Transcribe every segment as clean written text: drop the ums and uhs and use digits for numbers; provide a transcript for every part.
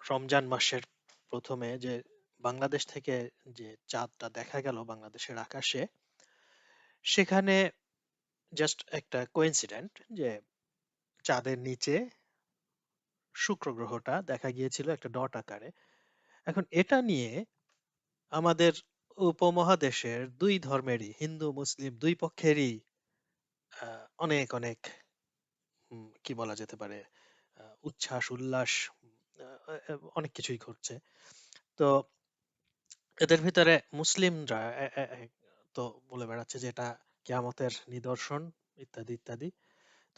রমজান মাসের প্রথমে যে বাংলাদেশ থেকে যে চাঁদটা দেখা গেল বাংলাদেশের আকাশে, সেখানে জাস্ট একটা কোইন্সিডেন্ট যে চাঁদের নিচে শুক্র গ্রহটা দেখা গিয়েছিল একটা ডট আকারে। এখন এটা নিয়ে আমাদের উপমহাদেশের দুই ধর্মেরই, হিন্দু মুসলিম দুই পক্ষেরই অনেক অনেক কি বলা যেতে পারে, উচ্ছ্বাস উল্লাস, অনেক কিছুই ঘটছে। তো এদের ভিতরে মুসলিমরা তো বলে বেড়াচ্ছে যে এটা কিয়ামতের নিদর্শন, ইত্যাদি ইত্যাদি।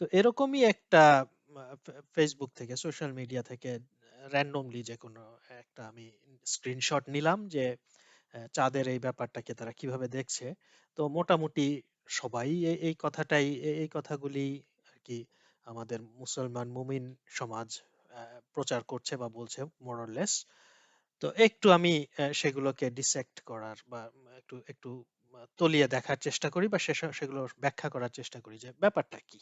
তো এরকমই একটা ফেসবুক থেকে, সোশ্যাল মিডিয়া থেকে র্যান্ডমলি যে কোনো একটা আমি স্ক্রিনশট নিলাম যে চাঁদের এই ব্যাপারটাকে তারা কিভাবে দেখছে। তো মোটামুটি সবাই এই কথাটাই, এই কথাগুলি আর কি আমাদের মুসলমান মুমিন সমাজ প্রচার করছে বা বলছে মোরলেস। তো একটু আমি সেগুলোকে ডিসেক্ট করার বা একটু একটু তলিয়ে দেখার চেষ্টা করি, বা সেগুলো ব্যাখ্যা করার চেষ্টা করি যে ব্যাপারটা কি।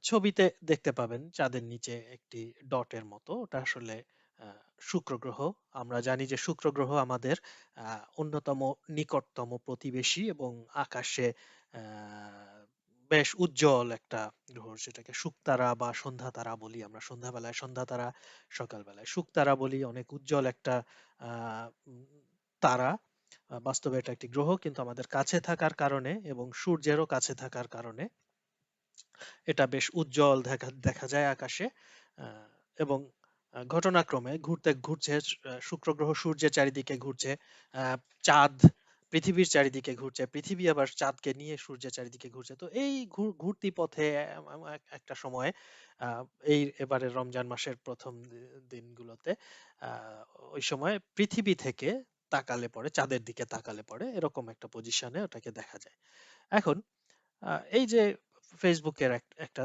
ছবিতে দেখতে পাবেন চাঁদের নিচে একটি ডটের মতো, ওটা আসলে শুক্র গ্রহ। আমরা জানি যে শুক্র গ্রহ আমাদের অন্যতম নিকটতম প্রতিবেশী এবং আকাশে বেশ উজ্জ্বল একটা গ্রহ, সেটাকে শুকতারা বা সন্ধ্যা তারা বলি আমরা। সন্ধ্যাবেলায় সন্ধ্যা তারা, সকালবেলায় শুকতারা বলি। অনেক উজ্জ্বল একটা তারা। বাস্তবে এটা একটি গ্রহ, কিন্তু আমাদের কাছে থাকার কারণে এবং সূর্যেরও কাছে থাকার কারণে এটা বেশ উজ্জ্বল দেখা দেখা যায় আকাশে। আহ, এবং ঘটনাক্রমে ঘুরছে শুক্র গ্রহ সূর্যের চারিদিকে ঘুরছে, আহ, চাঁদ পৃথিবীর চারিদিকে ঘুরছে, পৃথিবী আবার চাঁদকে নিয়ে সূর্যের চারিদিকে ঘুরছে। তো এই ঘুরতি পথে একটা সময়, আহ, এই এবারে রমজান মাসের প্রথম দিনগুলোতে, আহ, ওই সময় পৃথিবী থেকে তাকালে পরে, চাঁদের দিকে তাকালে পরে এরকম একটা পজিশনে ওটাকে দেখা যায়। এখন এই যে ফেসবুকের একটা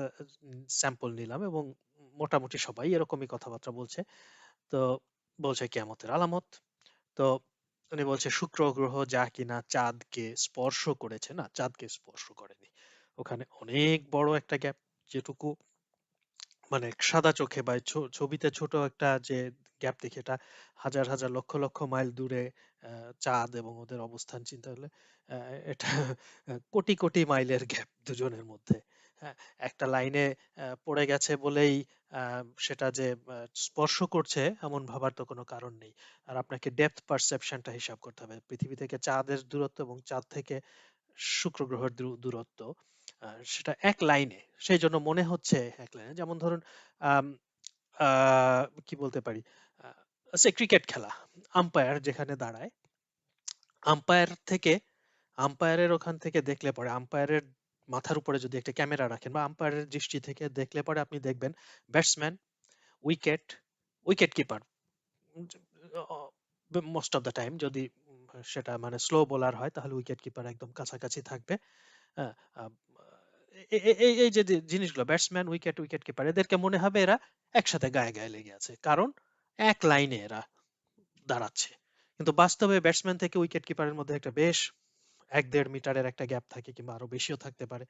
স্যাম্পল নিলাম, এবং মোটামুটি সবাই এরকমই কথাবার্তা বলছে। তো বলছে কিয়ামতের আলামত। তো উনি বলছে শুক্র গ্রহ যা কিনা চাঁদকে স্পর্শ করেছে, না, চাঁদকে স্পর্শ করেনি। ওখানে অনেক বড় একটা গ্যাপ, যেটুকু মানে সাদা চোখে বা ছবিতে ছোট একটা যে গ্যাপ দেখি, এটা হাজার হাজার লক্ষ লক্ষ মাইল দূরে চাঁদ এবং ওদের অবস্থান চিন্তা করলে এটা কোটি কোটি মাইলের গ্যাপ দুজনের মধ্যে। হ্যাঁ, একটা লাইনে পড়ে গেছে বলেই সেটা যে স্পর্শ করছে এমন ভাবার তো কোনো কারণ নেই। আর আপনাকে ডেপথ পারসেপশনটা হিসাব করতে হবে, পৃথিবী থেকে চাঁদের দূরত্ব এবং চাঁদ থেকে শুক্র গ্রহের দূরত্ব, সেটা এক লাইনে। সেই জন্য মনে হচ্ছে এক লাইনে। যেমন ধরুন, আম, কি বলতে পারি, সে ক্রিকেট খেলা, আম্পায়ার যেখানে দাঁড়ায়, আম্পায়ার থেকে আম্পায়ারের ওখান থেকে দেখলে পরে, আম্পায়ারের মাথার উপরে যদি একটা ক্যামেরা রাখেন বা আম্পায়ারের দৃষ্টি থেকে দেখলে পরে আপনি দেখবেন batsman, wicket, wicket keeper most of the time, যদি সেটা মানে স্লো বোলার হয় তাহলে উইকেট কিপার একদম কাছাকাছি থাকবে। হ্যাঁ, আহ, এই যে যে জিনিসগুলো, ব্যাটসম্যান, উইকেট, উইকেট কিপার, এদেরকে মনে হবে এরা একসাথে গায়ে গায়ে লেগে আছে, কারণ এক লাইনে এরা দাঁড়াচ্ছে। কিন্তু বাস্তবে ব্যাটসম্যান থেকে উইকেট কিপারের মধ্যে একটা বেশ 1-1.5 মিটারের একটা গ্যাপ থাকে, কিংবা আরো বেশিও থাকতে পারে,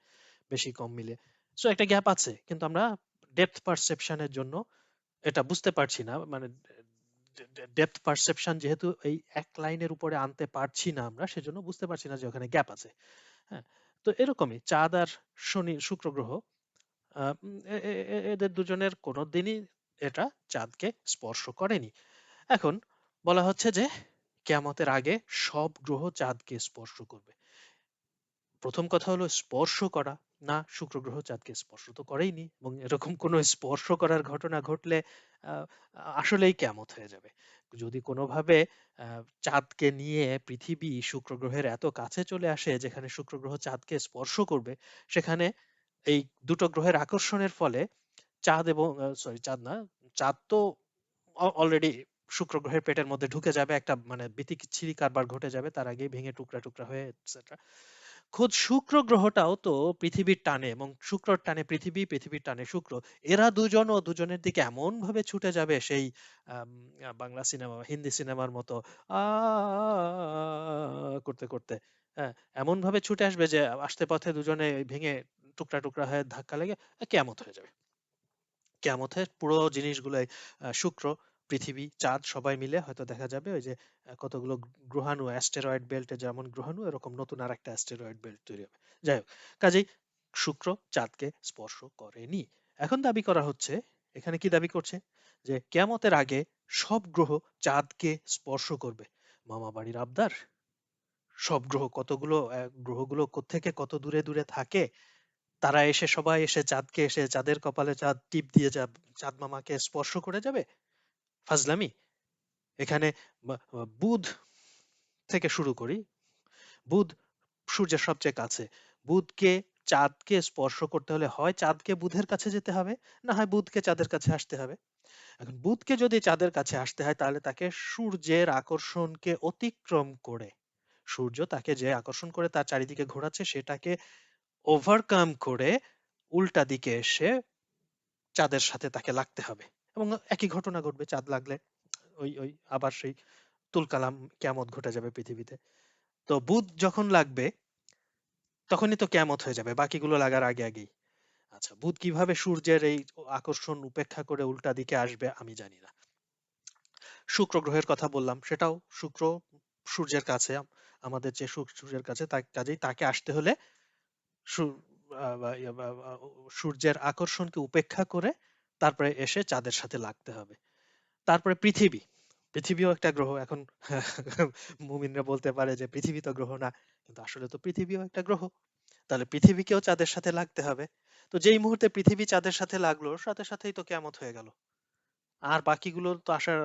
বেশি কম মিলে। সো একটা গ্যাপ আছে, কিন্তু আমরা ডেপথ পারসেপশনের জন্য এটা বুঝতে পারছি না। মানে ডেপথ পারসেপশন যেহেতু এই এক লাইনের উপরে আনতে পারছি না আমরা, সেজন্য বুঝতে পারছি না যে ওখানে গ্যাপ আছে। হ্যাঁ, তো এরকমই চাঁদ আর শুক্র গ্রহ, এদের দুজনের কোনোদিনই এটা চাঁদকে স্পর্শ করেনি। এখন বলা হচ্ছে যে কিয়ামতের আগে সব গ্রহ চাঁদকে স্পর্শ করবে। প্রথম কথা হলো স্পর্শ করা। না, শুক্র গ্রহ চাঁদকে স্পর্শ তো করেইনি, এবং এরকম কোনো স্পর্শ করার ঘটনা ঘটলে আহ, আসলেই কিয়ামত হয়ে যাবে। যদি কোনোভাবে চাঁদকে নিয়ে পৃথিবী শুক্র গ্রহের এত কাছে চলে আসে যেখানে শুক্র গ্রহ চাঁদকে স্পর্শ করবে, সেখানে এই দুটো গ্রহের আকর্ষণের ফলে চাঁদ এবং সরি চাঁদ না, চাঁদ তো অলরেডি শুক্র গ্রহের পেটের মধ্যে ঢুকে যাবে, একটা মানে বিতিকিচ্ছিরি কারবার ঘটে যাবে, তার আগেই ভেঙে টুকরা টুকরা হয়ে এটসেট্রা। খোদ শুক্র গ্রহটাও তো পৃথিবীর টানে, এবং শুক্রর টানে পৃথিবী, পৃথিবীর টানে শুক্র, এরা দুজনও দুজনের দিকে এমন ভাবে ছুটে যাবে, সেই বাংলা সিনেমা হিন্দি সিনেমার মতো আ করতে করতে, হ্যাঁ, এমন ভাবে ছুটে আসবে যে আসতে পথে দুজনে ভেঙে টুকরা টুকরা হয়ে ধাক্কা লেগে কিয়ামত হয়ে যাবে। কিয়ামতের পুরো জিনিসগুলোই শুক্র, পৃথিবী, চাঁদ সবাই মিলে হয়তো দেখা যাবে ওই যে কতগুলো গ্রহাণু অ্যাস্টেরয়েড বেল্টে যেমন গ্রহাণু, এরকম নতুন আর একটা অ্যাস্টেরয়েড বেল্ট তৈরি হবে। যাই হোক, কাজেই শুক্র চাঁদকে স্পর্শ করেনি। এখন দাবি করা হচ্ছে, এখানে কি দাবি করছে, যে কিয়ামতের আগে সব গ্রহ চাঁদকে স্পর্শ করবে। মামা বাড়ির আবদার, সব গ্রহ, কতগুলো গ্রহগুলো কোত্থেকে কত দূরে দূরে থাকে, তারা এসে সবাই এসে চাঁদকে, এসে চাঁদের কপালে চাঁদ টিপ দিয়ে চাঁদ মামাকে স্পর্শ করে যাবে। ফাজলামি। এখানে বুধ থেকে শুরু করি। বুধ সূর্যের সবচেয়ে কাছে। বুধকে, চাঁদকে স্পর্শ করতে হলে হয় চাঁদকে বুধের কাছে যেতে হবে, না হয় বুধকে চাঁদের কাছে আসতে হবে। এখন বুধকে যদি চাঁদের কাছে আসতে হয়, তাহলে তাকে সূর্যের আকর্ষণকে অতিক্রম করে, সূর্য তাকে যে আকর্ষণ করে তার চারিদিকে ঘোরাচ্ছে, সেটাকে ওভারকাম করে উল্টা দিকে এসে চাঁদের সাথে তাকে লাগতে হবে। এবং একই ঘটনা ঘটবে চাঁদ লাগলে, ওই ওই আবার সেই তুলকালাম কিয়ামত ঘটে যাবে পৃথিবীতে। তো বুধ যখন লাগবে তখনই তো কিয়ামত হয়ে যাবে, বাকিগুলো লাগার আগে আগেই। আচ্ছা, বুধ কিভাবে সূর্যের এই আকর্ষণ উপেক্ষা করে উল্টা দিকে আসবে আমি জানি না। শুক্র গ্রহের কথা বললাম, সেটাও শুক্র সূর্যের কাছে, আমাদের যে সূর্যের কাছে, কাজেই তাকে আসতে হলে সূ- সূর্যের আকর্ষণকে উপেক্ষা করে তারপরে এসে চাঁদের সাথে লাগতে হবে। তারপরে পৃথিবী, পৃথিবীও একটা গ্রহ। এখন মুমিনরা বলতে পারে যে পৃথিবী তো গ্রহ না, কিন্তু আসলে তো পৃথিবীও একটা গ্রহ। তাহলে পৃথিবীকেও চাঁদের সাথে লাগতে হবে। তো যেই মুহূর্তে পৃথিবী চাঁদের সাথে লাগলো, সাথে সাথেই তো কিয়ামত হয়ে গেল। আর বাকিগুলো তো আসার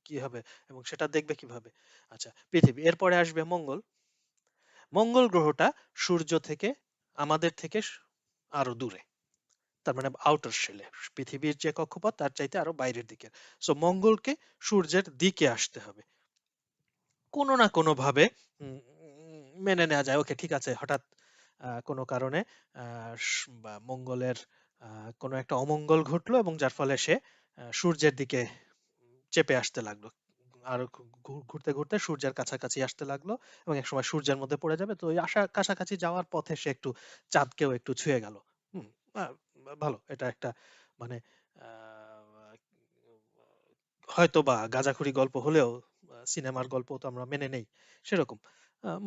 কি হবে, এবং সেটা দেখবে কিভাবে? আচ্ছা, পৃথিবী, এরপরে আসবে মঙ্গল। মঙ্গল গ্রহটা সূর্য থেকে, আমাদের থেকে আরো দূরে, তার মানে আউটার শেলে, পৃথিবীর যে কক্ষপথ তার চাইতে আরো বাইরের দিকে। সো মঙ্গলকে সূর্যের দিকে আসতে হবে কোনো না কোনো ভাবে। মেনে নেওয়া যায়, ওকে ঠিক আছে, হঠাৎ কোনো কারণে বা মঙ্গলের কোনো একটা অমঙ্গল ঘটলো, এবং যার ফলে সে সূর্যের দিকে চেপে আসতে লাগলো, আর ঘুরতে ঘুরতে সূর্যের কাছাকাছি আসতে লাগলো, এবং একসময় সূর্যের মধ্যে পড়ে যাবে। তো ওই আশা কাছাকাছি যাওয়ার পথে সে একটু চাঁদকেও একটু ছুঁয়ে গেল। হুম, আহ, ভালো, এটা একটা মানে আহ, হয়তো বা গাঁজাখুরি গল্প হলেও সিনেমার গল্প তো আমরা মেনে নেই, সেরকম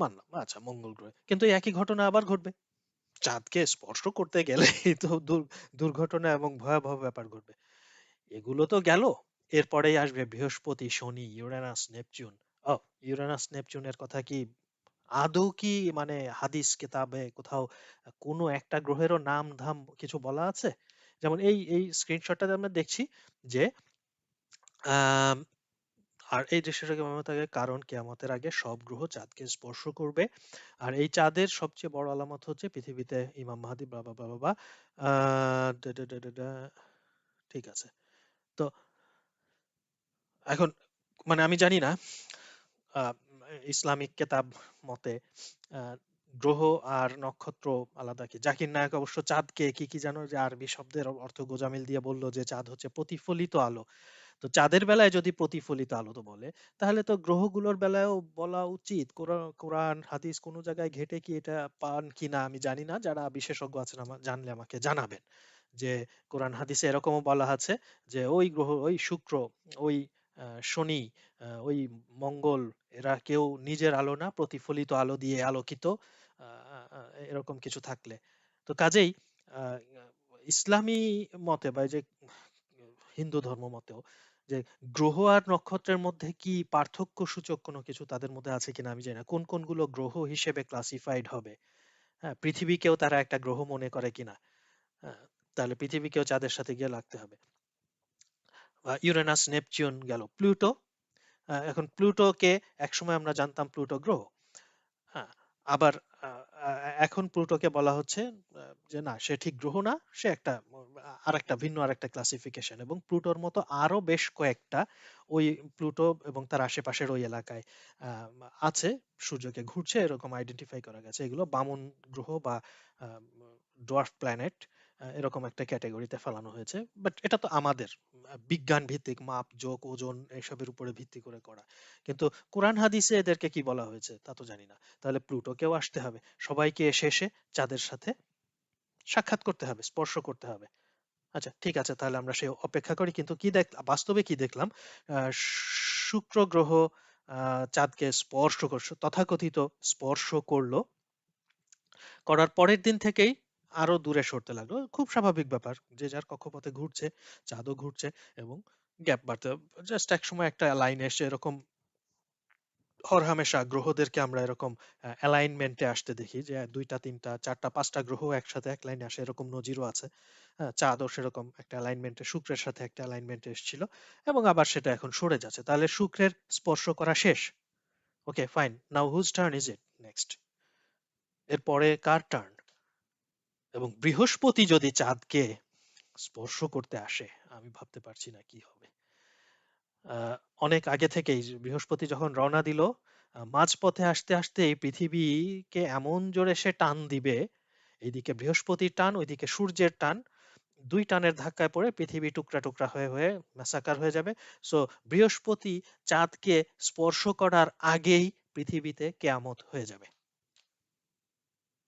মানলাম। আচ্ছা, মঙ্গল গ্রহে কিন্তু এই একই ঘটনা আবার ঘটবে, চাঁদকে স্পর্শ করতে গেলে তো দুর্ঘটনা এবং ভয়াবহ ব্যাপার ঘটবে। এগুলো তো গেল, এরপরেই আসবে বৃহস্পতি, শনি, ইউরেনাস, নেপচুন। ও, ইউরেনাস নেপচুনের কথা কি আদৌ কি মানে হাদিস কিতাবে কোথাও কোনো একটা গ্রহেরও নাম ধাম কিছু বলা আছে? যেমন এই এই স্ক্রিনশটটাতে আমরা দেখছি যে আহ আর এই দৃশ্যটাকে কেয়ামতের আগে, কারণ কেয়ামতের আগে সব গ্রহ চাঁদকে স্পর্শ করবে। আর এই চাঁদের সবচেয়ে বড় আলামত হচ্ছে পৃথিবীতে ইমাম মাহাদি, বাবা বাবা বাবা ডা, ডা, ডা, ডা, ডা, ঠিক আছে। তো এখন মানে আমি জানি না আহ, ইসলামিক কেতাব মতে আহ, গ্রহ আর নক্ষত্র আলাদা কি। জাকির নায়ক অবশ্য চাঁদকে কি কি জানো, যে আরবি শব্দের অর্থ গোজামিল দিয়ে বললো যে চাঁদ হচ্ছে প্রতিফলিত আলো। তো চাঁদের বেলায় যদি প্রতিফলিত আলো তো বলে, তাহলে তো গ্রহগুলোর বেলায়ও বলা উচিত। কোরআন হাদিস কোনো জায়গায় ঘেটে কি এটা পান কিনা আমি জানি না, যারা বিশেষজ্ঞ আছেন আমার জানলে আমাকে জানাবেন, যে কোরআন হাদিসে এরকমও বলা আছে যে ওই গ্রহ, ওই শুক্র, ওই শনি, ওই মঙ্গল, এরা কেউ নিজের আলো না, প্রতিফলিত আলো দিয়ে আলোকিত, এরকম কিছু থাকলে। তো কাজেই আহ, ইসলামী মতে বা এই যে হিন্দু ধর্ম মতেও, যে গ্রহ আর নক্ষত্রের মধ্যে কি পার্থক্য সূচক কোনো কিছু তাদের মধ্যে আছে কিনা আমি জানি না, কোন কোনগুলো গ্রহ হিসেবে ক্লাসিফাইড হবে। হ্যাঁ, পৃথিবীকেও তারা একটা গ্রহ মনে করে কিনা। হ্যাঁ, তাহলে পৃথিবীকেও চাঁদের সাথে গিয়ে লাগতে হবে। ইউরেনাস, নেপচুন গেল, প্লুটো। এখন প্লুটোকে একসময় আমরা জানতাম প্লুটো গ্রহ। হ্যাঁ, আবার এখন প্লুটোকে বলা হচ্ছে যে না, সে ঠিক গ্রহ না, সে একটা আরেকটা ভিন্ন আরেকটা ক্লাসিফিকেশন। এবং প্লুটোর মতো আরো বেশ কয়েকটা ওই প্লুটো এবং তার আশেপাশের ওই এলাকায় আহ, আছে, সূর্যকে ঘুরছে এরকম আইডেন্টিফাই করা গেছে। এগুলো বামন গ্রহ বা ডোয়ার্ফ প্ল্যানেট, এরকম একটা ক্যাটাগরিতে ফেলানো হয়েছে। বাট এটা তো আমাদের বিজ্ঞান ভিত্তিক মাপ যোগ ওজন এসবের উপরে ভিত্তি করে করা। কিন্তু কোরআন হাদিসে এদেরকে কি বলা হয়েছে তা তো জানি না। তাহলে প্লুটোকেও আসতে হবে, সবাইকে এসে এসে চাঁদের সাথে সাক্ষাৎ করতে হবে, স্পর্শ করতে হবে। আচ্ছা ঠিক আছে, তাহলে আমরা সেই অপেক্ষা করি। কিন্তু বাস্তবে কি দেখলাম? শুক্র গ্রহ চাঁদকে স্পর্শ করছে, তথাকথিত স্পর্শ করলো, করার পরের দিন থেকেই আরো দূরে সরতে লাগলো। খুব স্বাভাবিক ব্যাপার, যে যার কক্ষপথে ঘুরছে, চাঁদও ঘুরছে, এবং গ্যাপ বাড়তে, জাস্ট এক সময় একটা লাইন এসে এরকম হরহামেশা গ্রহদেরকে আমরা এরকম অ্যালাইনমেন্টে আসতে দেখি, যে দুইটা তিনটা চারটা পাঁচটা গ্রহ একসাথে এক লাইনে আসে, এরকম নজিরও আছে। চাঁদও সেরকম একটা অ্যালাইনমেন্টে, শুক্রের সাথে একটা অ্যালাইনমেন্টে এসেছিল, এবং আবার সেটা এখন সরে যাচ্ছে। তাহলে শুক্রের স্পর্শ করা শেষ। Okay fine, now whose turn is it next? এরপরে কার টার্ন? এবং বৃহস্পতি যদি চাঁদকে স্পর্শ করতে আসে, আমি ভাবতে পারছি না কি হবে। আহ, অনেক আগে থেকেই বৃহস্পতি যখন রওনা দিল, মাঝপথে আসতে আসতে এই পৃথিবীকে এমন জোরে সে টান দিবে, এইদিকে বৃহস্পতির টান, ওইদিকে সূর্যের টান, দুই টানের ধাক্কায় পড়ে পৃথিবী টুকরা টুকরা হয়ে হয়ে ম্যাসাকার হয়ে যাবে। সো বৃহস্পতি চাঁদকে স্পর্শ করার আগেই পৃথিবীতে কেয়ামত হয়ে যাবে।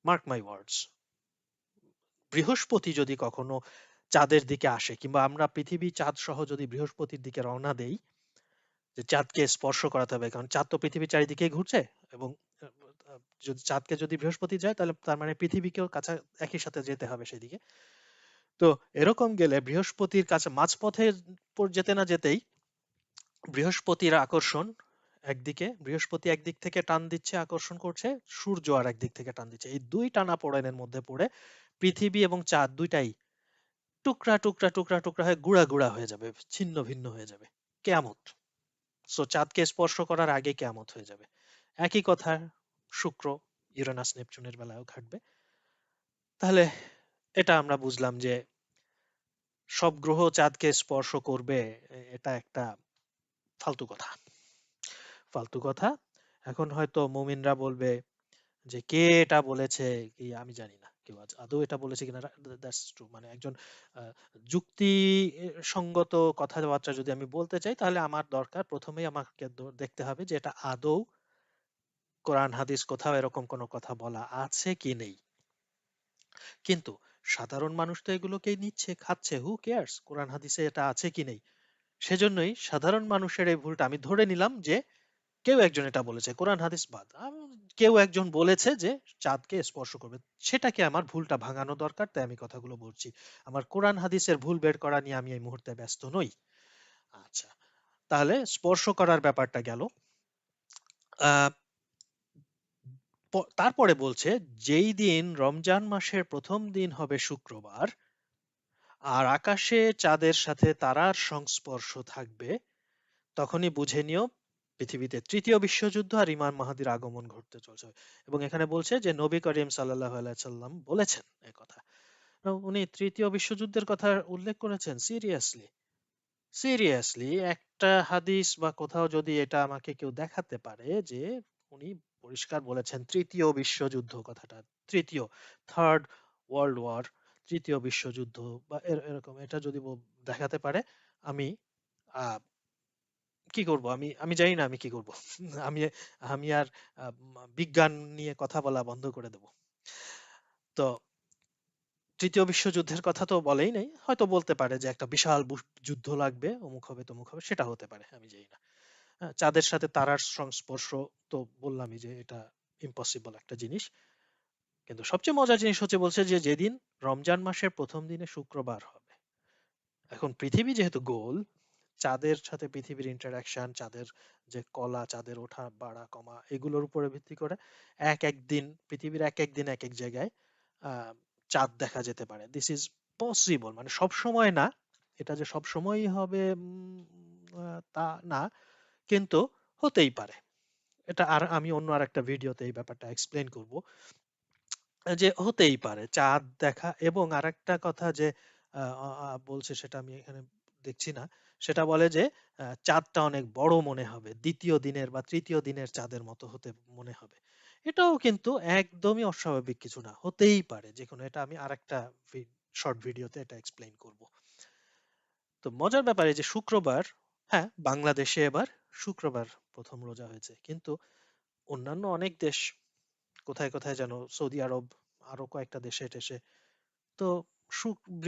মার্ক মাই ওয়ার্ডস। বৃহস্পতি যদি কখনো চাঁদের দিকে আসে, কিংবা আমরা পৃথিবী চাঁদ সহ যদি বৃহস্পতির দিকে রওনা দেই, যে চাঁদকে স্পর্শ করাতে হবে, কারণ চাঁদ তো পৃথিবীর চারিদিকেই ঘুরছে, এবং যদি চাঁদকে যদি বৃহস্পতি যায়, তাহলে তার মানে পৃথিবীকেও কাছে একই সাথে যেতে হবে সেদিকে। তো এরকম গেলে বৃহস্পতির কাছে মাঝপথে যেতে না যেতেই বৃহস্পতির আকর্ষণ একদিকে, বৃহস্পতি একদিক থেকে টান দিচ্ছে, আকর্ষণ করছে, সূর্য আর একদিক থেকে টান দিচ্ছে, এই দুই টানা পোড়েনের মধ্যে পড়ে পৃথিবী এবং চাঁদ দুইটাই টুকরা টুকরা টুকরা টুকরা হয়ে গুঁড়া গুঁড়া হয়ে যাবে, ছিন্ন ভিন্ন হয়ে যাবে, কেয়ামত। সো চাঁদকে স্পর্শ করার আগে কেয়ামত হয়ে যাবে। একই কথা শুক্র, ইউরেনাস, নেপচুনের বেলায়ও ঘটবে। তাহলে এটা আমরা বুঝলাম যে সব গ্রহ চাঁদকে স্পর্শ করবে, এটা একটা ফালতু কথা। ফালতু কথা। এখন হয়তো মুমিনরা বলবে যে কে এটা বলেছে, কি আমি জানি না কেউ আদৌ এটা বলেছে কিনা। দ্যাটস ট্রু, মানে একজন যুক্তি সঙ্গত কথাবার্তা যদি আমি বলতে চাই, তাহলে আমার দরকার প্রথমেই আমাকে দেখতে হবে যে এটা আদৌ কোরআন হাদিস কোথাও এরকম কোনো কথা বলা আছে কি নেই। কিন্তু সাধারণ মানুষ তো এগুলোকেই নিচ্ছে, খাচ্ছে, হু কেয়ার্স কোরআন হাদিসে এটা আছে কি নেই। সেজন্যই সাধারণ মানুষের এই ভুলটা, আমি ধরে নিলাম যে কেউ একজন এটা বলেছে, কোরআন হাদিস বাদ, কেউ একজন বলেছে যে চাঁদকে স্পর্শ করবে, সেটাকে আমার ভুলটা ভাঙানো দরকার, তাই আমি কথাগুলো বলছি। আমার কোরআন হাদিসের ভুল বের করা নিয়ে আমি এই মুহূর্তে ব্যস্ত নই। আচ্ছা, তাহলে স্পর্শ করার ব্যাপারটা গেল। আহ তারপরে বলছে, যেই দিন রমজান মাসের প্রথম দিন হবে শুক্রবার, আর আকাশে চাঁদের সাথে তারার সংস্পর্শ থাকবে, তখনই বুঝে নিও পৃথিবীতে তৃতীয় বিশ্বযুদ্ধ আর ইমাম মাহাদির আগমন ঘটতে চলছে। এবং এখানে বলছে যে নবী করিম সাল্লাল্লাহু আলাইহি সাল্লাম বলেছেন এই কথা। উনি তৃতীয় বিশ্বযুদ্ধের কথা উল্লেখ করেছেন? সিরিয়াসলি? সিরিয়াসলি একটা হাদিস বা কোথাও যদি এটা আমাকে কেউ দেখাতে পারে যে উনি পরিষ্কার বলেছেন তৃতীয় বিশ্বযুদ্ধ কথাটা, তৃতীয়, থার্ড ওয়ার্ল্ড ওয়ার, তৃতীয় বিশ্বযুদ্ধ, বা এরকম এটা যদি দেখাতে পারে, আমি আহ কি করব? আমি আমি জানি না আমি কি করব। আমি আমি আর বিজ্ঞান নিয়ে কথা বলা বন্ধ করে দেব। তো তৃতীয় বিশ্বযুদ্ধের কথা তো বলেই নাই, হয়তো বলতে পারে যে একটা বিশাল যুদ্ধ লাগবে, অমুক হবে তমুক হবে, সেটা হতে পারে, আমি জানি না। চাঁদের সাথে তারার সংস্পর্শ তো বললামই যে এটা ইম্পসিবল একটা জিনিস। কিন্তু সবচেয়ে মজার জিনিস হচ্ছে, বলছে যে যেদিন রমজান মাসের প্রথম দিনে শুক্রবার হবে। এখন পৃথিবী যেহেতু গোল, চাঁদের সাথে পৃথিবীর ইন্টারাকশন, চাঁদের যে কলা, চাঁদের ওঠা বাড়া কমা, এগুলোর উপরে ভিত্তি করে এক এক দিন পৃথিবীর এক এক দিন এক এক জায়গায় আহ, চাঁদ দেখা যেতে পারে। দিস ইজ পসিবল, মানে সব সময় না, এটা যে সব সময়ই হবে তা না, কিন্তু হতেই পারে। এটা আর আমি অন্য আর একটা ভিডিওতে এই ব্যাপারটা এক্সপ্লেন করব, যে হতেই পারে চাঁদ দেখা। এবং আরেকটা কথা যে বলছে, সেটা আমি এখানে দেখছি না, সেটা বলে যে চাঁদটা অনেক বড় মনে হবে, দ্বিতীয় দিনের বা তৃতীয় দিনের চাঁদের মতো হতে মনে হবে। এটাও কিন্তু একদমই অস্বাভাবিক কিছু না, হতেই পারে যে কোনো। এটা আমি আরেকটা শর্ট ভিডিওতে এটা এক্সপ্লেইন করব। তো মজার ব্যাপার এই যে শুক্রবার, হ্যাঁ বাংলাদেশে এবার শুক্রবার প্রথম রোজা হয়েছে, কিন্তু অন্যান্য অনেক দেশ, কোথায় কোথায় যেন, সৌদি আরব, আরো কয়েকটা দেশে টেসে, তো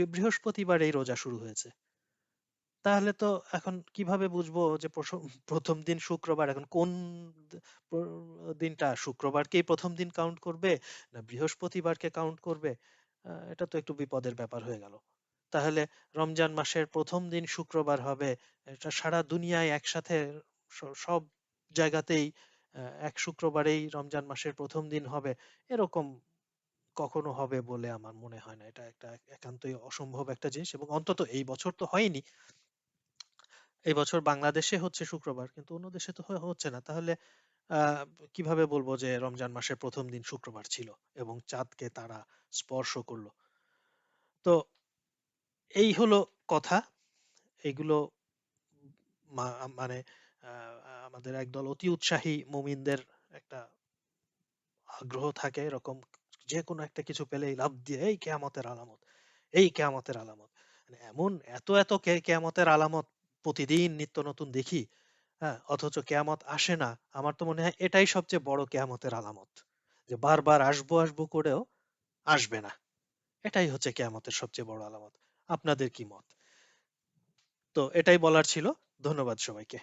বৃহস্পতিবারেই রোজা শুরু হয়েছে। তাহলে তো এখন কিভাবে বুঝবো যে প্রথম দিন শুক্রবার? এখন কোন দিনটা, শুক্রবারকেই প্রথম দিন কাউন্ট করবে না বৃহস্পতিবারকে কাউন্ট করবে? এটা তো একটু বিপদের ব্যাপার হয়ে গেল। তাহলে রমজান মাসের প্রথম দিন শুক্রবার হবে, এটা সারা দুনিয়ায় একসাথে সব জায়গাতেই এক শুক্রবারেই রমজান মাসের প্রথম দিন হবে, এরকম কখনো হবে বলে আমার মনে হয় না। এটা একটা একান্তই অসম্ভব একটা জিনিস, এবং অন্তত এই বছর তো হয়নি। এই বছর বাংলাদেশে হচ্ছে শুক্রবার, কিন্তু অন্য দেশে তো হচ্ছে না। তাহলে আহ, কিভাবে বলবো যে রমজান মাসের প্রথম দিন শুক্রবার ছিল এবং চাঁদকে তারা স্পর্শ করলো? তো এই হলো কথা। এগুলো মানে আমাদের একদল অতি উৎসাহী মুমিনদের একটা আগ্রহ থাকে এরকম, যে কোনো একটা কিছু পেলেই লাফ দিয়ে এই কেয়ামতের আলামত, এই কেয়ামতের আলামত। মানে এমন এত এত কেয়ামতের আলামত প্রতিদিন নিত্য নতুন দেখি, হ্যাঁ, অথচ কেয়ামত আসে না। আমার তো মনে হয় এটাই সবচেয়ে বড় কেয়ামতের আলামত, যে বারবার আসবো আসবো করেও আসবে না। এটাই হচ্ছে কেয়ামতের সবচেয়ে বড় আলামত। আপনাদের কি মত? তো এটাই বলার ছিল। ধন্যবাদ সবাইকে।